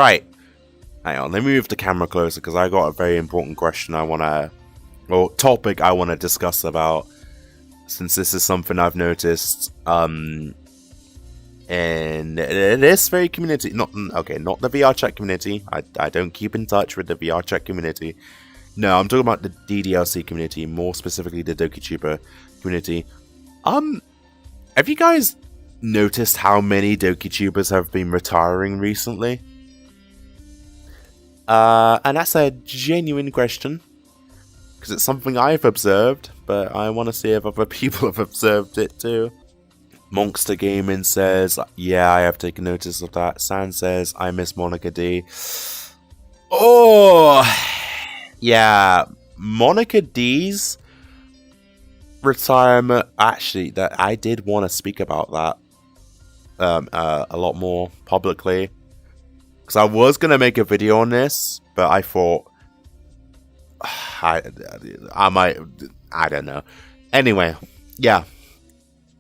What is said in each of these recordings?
Right. Hang on, let me move the camera closer because I got a very important question topic I want to discuss about, since this is something I've noticed, in this very community, not the VR chat community. I don't keep in touch with the VR chat community. No, I'm talking about the DDLC community, more specifically the DokiTuber community. Have you guys noticed how many DokiTubers have been retiring recently? And that's a genuine question, because it's something I've observed, but I want to see if other people have observed it too. Monster Gaming says, yeah, I have taken notice of that. San says, I miss Monica D. Oh, yeah, Monica D's retirement, actually, that I did want to speak about that a lot more publicly. Because I was going to make a video on this, but I thought, I don't know. Anyway, yeah.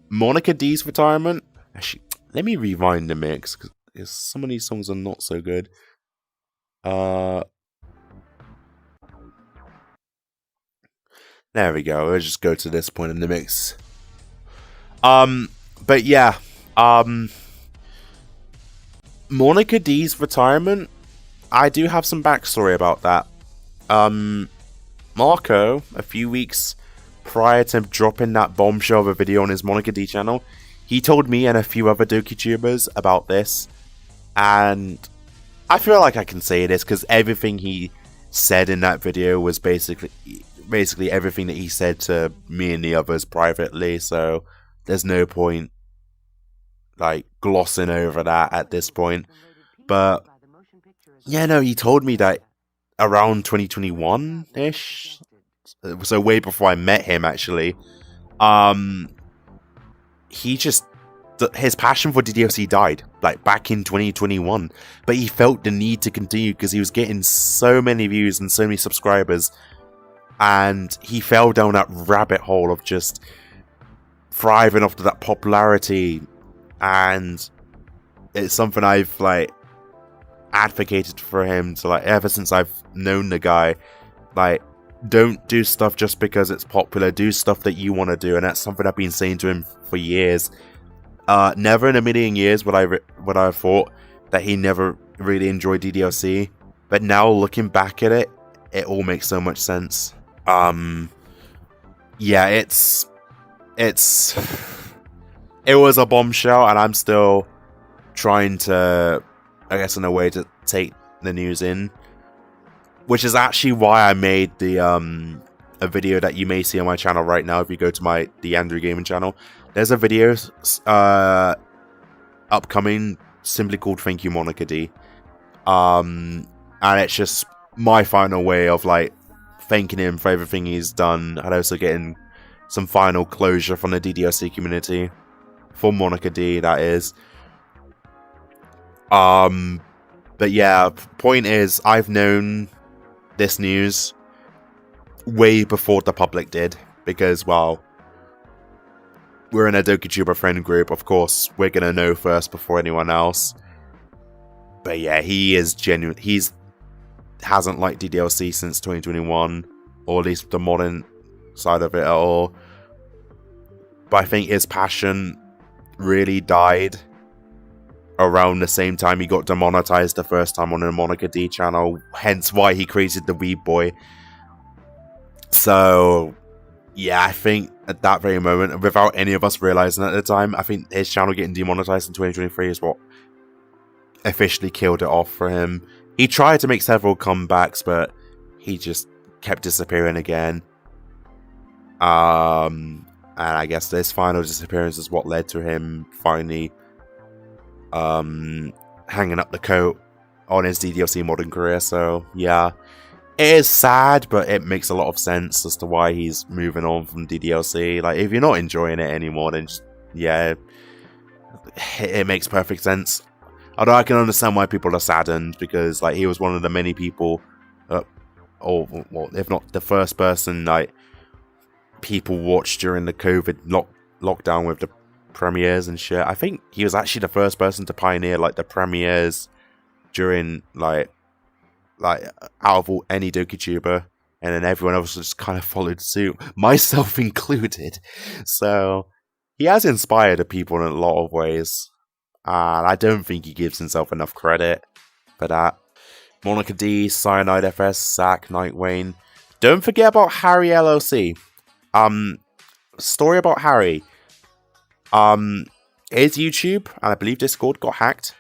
Monica D's retirement. Actually, let me rewind the mix, because some of these songs are not so good. There we go. Let's just go to this point in the mix. But yeah. Monica D's retirement, I do have some backstory about that. Marco, a few weeks prior to dropping that bombshell of a video on his Monica D channel, he told me and a few other DokiTubers about this, and I feel like I can say this because everything he said in that video was basically everything that he said to me and the others privately, so there's no point like glossing over that at this point. But yeah, no, he told me that around 2021-ish, so way before I met him actually, his passion for DDLC died like back in 2021, but he felt the need to continue because he was getting so many views and so many subscribers, and he fell down that rabbit hole of just thriving off of that popularity. And it's something I've like advocated for him to, like, ever since I've known the guy. Like, don't do stuff just because it's popular. Do stuff that you want to do, and that's something I've been saying to him for years. Never in a million years would I have thought that he never really enjoyed DDLC, but now looking back at it, it all makes so much sense. Yeah, it was a bombshell, and I'm still trying to, I guess, in a way, to take the news in, which is actually why I made the a video that you may see on my channel right now. If you go to the Yandere gaming channel, there's a video upcoming simply called "Thank You, Monica D," and it's just my final way of like thanking him for everything he's done, and also getting some final closure from the DDLC community. For Monica D, that is. But yeah, point is, I've known this news way before the public did, because, well, we're in a DokiTuber friend group, of course, we're gonna know first before anyone else. But yeah, he is genuine. Hasn't liked DDLC since 2021, or at least the modern side of it at all. But I think his passion really died around the same time he got demonetized the first time on the Monica D channel, hence why he created the Weeb Boy. So yeah, I think at that very moment, without any of us realizing at the time, I think his channel getting demonetized in 2023 is what officially killed it off for him. He tried to make several comebacks, but he just kept disappearing again. And I guess this final disappearance is what led to him finally hanging up the coat on his DDLC modding career. So yeah, it is sad, but it makes a lot of sense as to why he's moving on from DDLC. Like, if you're not enjoying it anymore, then just, yeah, it makes perfect sense. Although I can understand why people are saddened, because like he was one of the many people, or well, if not the first person, like people watched during the COVID lockdown with the premieres and shit. I think he was actually the first person to pioneer like the premieres during like out of any DokiTuber, and then everyone else just kind of followed suit, myself included. So he has inspired the people in a lot of ways, and I don't think he gives himself enough credit for that. Monica D, Cyanide FS, Zack, Nightwayne. Don't forget about Harry LLC. Story about Harry. His YouTube and I believe Discord got hacked.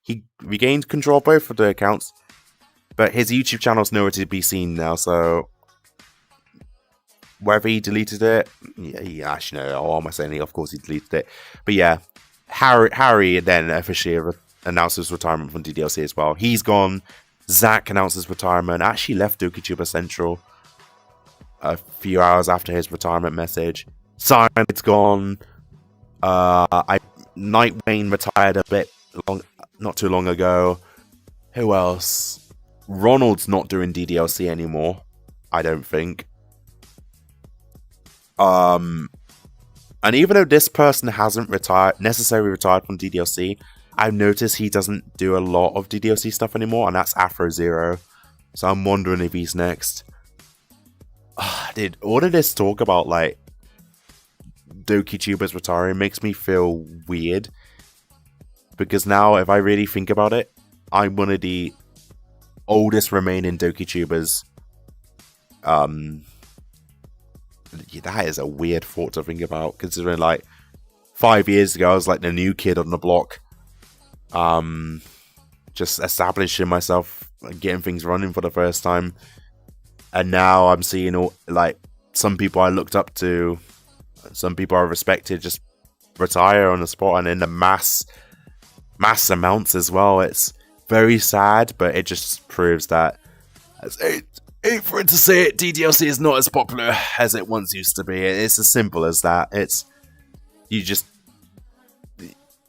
He regained control of both of the accounts, but his YouTube channel's nowhere to be seen now, so whether he deleted it, yeah, actually no, what am I saying? Of course he deleted it. But yeah, Harry then officially announced his retirement from DDLC as well. He's gone. Zack announced his retirement. Actually left DokiTuber Central a few hours after his retirement message. Cyanide's gone. Nightwayne retired a bit not too long ago. Who else? Ronald's not doing DDLC anymore, I don't think. And even though this person hasn't necessarily retired from DDLC, I've noticed he doesn't do a lot of DDLC stuff anymore, and that's Afro Zero. So I'm wondering if he's next. Dude, all of this talk about like DokiTubers retiring makes me feel weird, because now if I really think about it, I'm one of the oldest remaining DokiTubers. That is a weird thought to think about, considering like 5 years ago I was like the new kid on the block, just establishing myself and getting things running for the first time, and now I'm seeing all like some people I looked up to, some people I respected just retire on the spot, and in the mass amounts as well. It's very sad, but it just proves that, as hate for it to say it, DDLC is not as popular as it once used to be. It's as simple as that.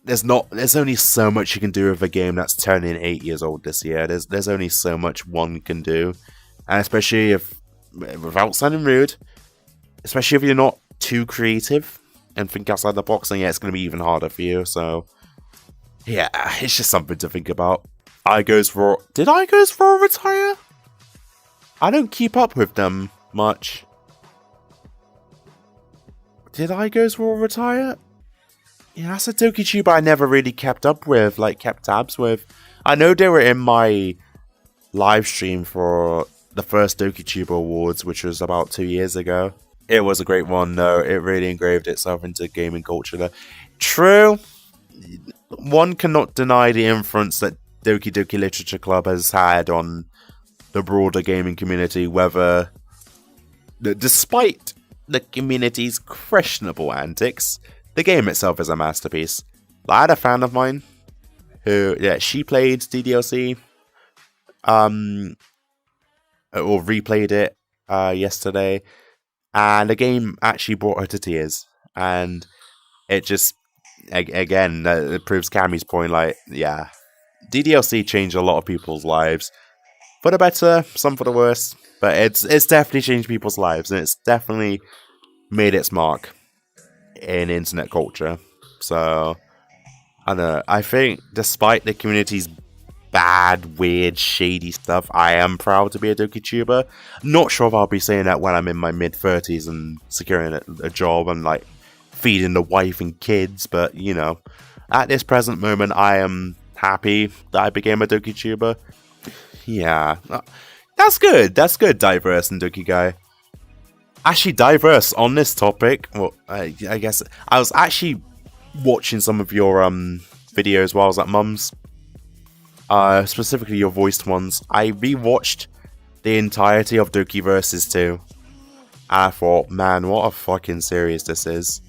There's only so much you can do with a game that's turning 8 years old this year. There's only so much one can do, and especially without sounding rude, especially if you're not too creative and think outside the box, then yeah, it's going to be even harder for you. So yeah, it's just something to think about. Did Igos Raw retire? I don't keep up with them much. Did Igos Raw retire? Yeah, that's a DokiTuber I never really kept up with, like kept tabs with. I know they were in my live stream for the first DokiTuber Awards, which was about 2 years ago. It was a great one, though. It really engraved itself into gaming culture there. True. One cannot deny the influence that Doki Doki Literature Club has had on the broader gaming community, whether, despite the community's questionable antics, the game itself is a masterpiece. I had a fan of mine who, yeah, she played DDLC, or replayed it yesterday, and the game actually brought her to tears, and it just, again, it proves Cammy's point, like, yeah, DDLC changed a lot of people's lives, for the better, some for the worse, but it's definitely changed people's lives, and it's definitely made its mark in internet culture. So I don't know, I think despite the community's bad, weird, shady stuff, I am proud to be a DokiTuber. Not sure if I'll be saying that when I'm in my mid-30s and securing a job and like feeding the wife and kids, but you know, at this present moment I am happy that I became a DokiTuber. Yeah, that's good, Diverse and Doki Guy. Actually, Diverse, on this topic, well, I guess I was actually watching some of your videos while I was at Mum's, specifically your voiced ones. I rewatched the entirety of Doki Versus 2, and I thought, man, what a fucking series this is.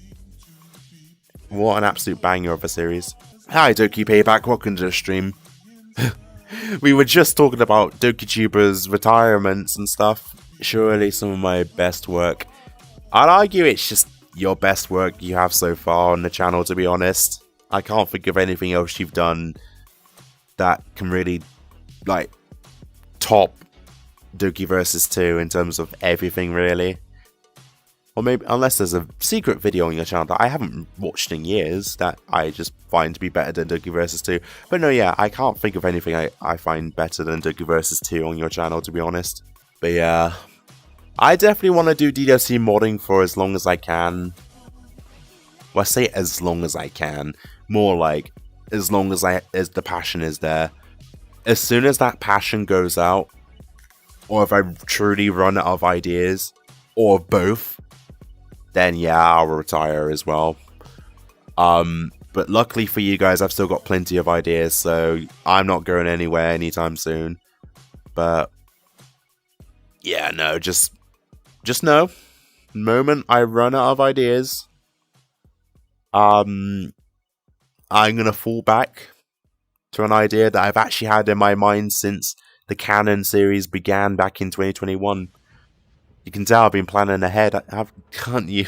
What an absolute banger of a series. Hi Doki Payback, welcome to the stream. We were just talking about DokiTubers' retirements and stuff. Surely some of my best work. I'd argue it's just your best work you have so far on the channel, to be honest. I can't think of anything else you've done that can really, like, top Doki Versus 2 in terms of everything, really. Or maybe, unless there's a secret video on your channel that I haven't watched in years that I just find to be better than DokiVersus 2. But no, yeah, I can't think of anything I find better than DokiVersus 2 on your channel, to be honest. But yeah, I definitely want to do DDLC modding for as long as I can. Well, I say as long as I can. More like, as long as the passion is there. As soon as that passion goes out, or if I truly run out of ideas, or both, then yeah, I'll retire as well. But luckily for you guys, I've still got plenty of ideas, so I'm not going anywhere anytime soon. But yeah, no, just know, the moment I run out of ideas, I'm gonna fall back to an idea that I've actually had in my mind since the Canon series began back in 2021. You can tell I've been planning ahead, can't you?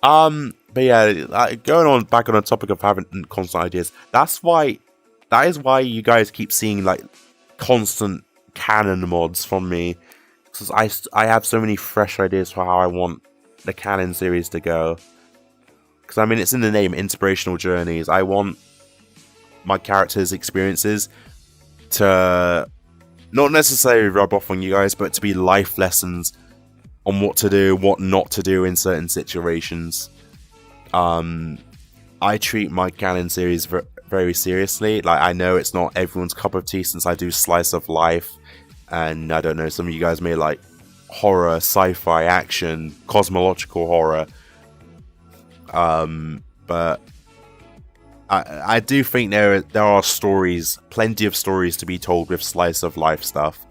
But yeah, going on back on the topic of having constant ideas, that is why you guys keep seeing like constant Canon mods from me, because I have so many fresh ideas for how I want the Canon series to go. Because I mean, it's in the name, inspirational journeys. I want my characters' experiences to not necessarily rub off on you guys, but to be life lessons on what to do, what not to do in certain situations. I treat my Canon series very seriously. Like, I know it's not everyone's cup of tea since I do slice of life, and I don't know, some of you guys may like horror, sci-fi, action, cosmological horror. But I do think there are stories, plenty of stories to be told with slice of life stuff.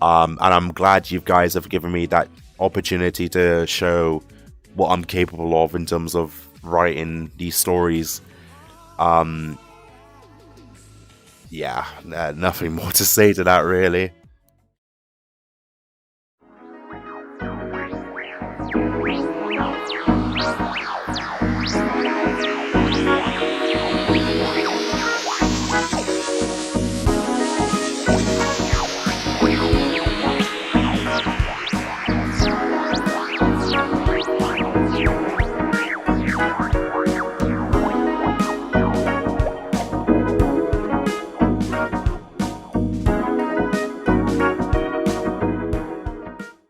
And I'm glad you guys have given me that opportunity to show what I'm capable of in terms of writing these stories. Yeah, nothing more to say to that, really.